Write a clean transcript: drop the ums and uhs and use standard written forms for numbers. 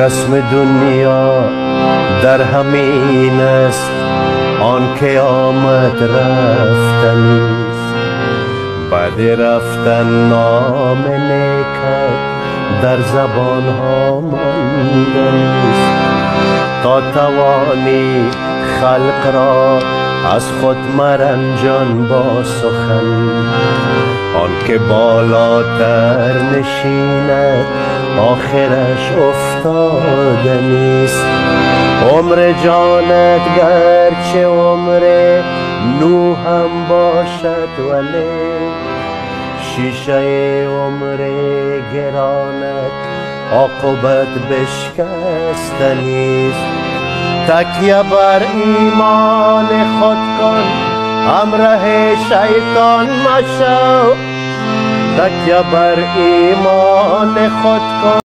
رسم دنیا در همین است، آن که آمد رفتنیست. بعد رفتن نام نیکت در زبان ها ماندنیست. تا توانی خلق را از خود مرنجان با سخن، آن که بالاتر نشیند آخرش افتادنیست. عمر جانت گرچه عمر نوحم باشد، ولی شیشه عمر گرانت عاقبت بشکستنیست. تکیه بر ایمان خود کن، همراه شیطان مشو. تکیه بر ایمان خود کن.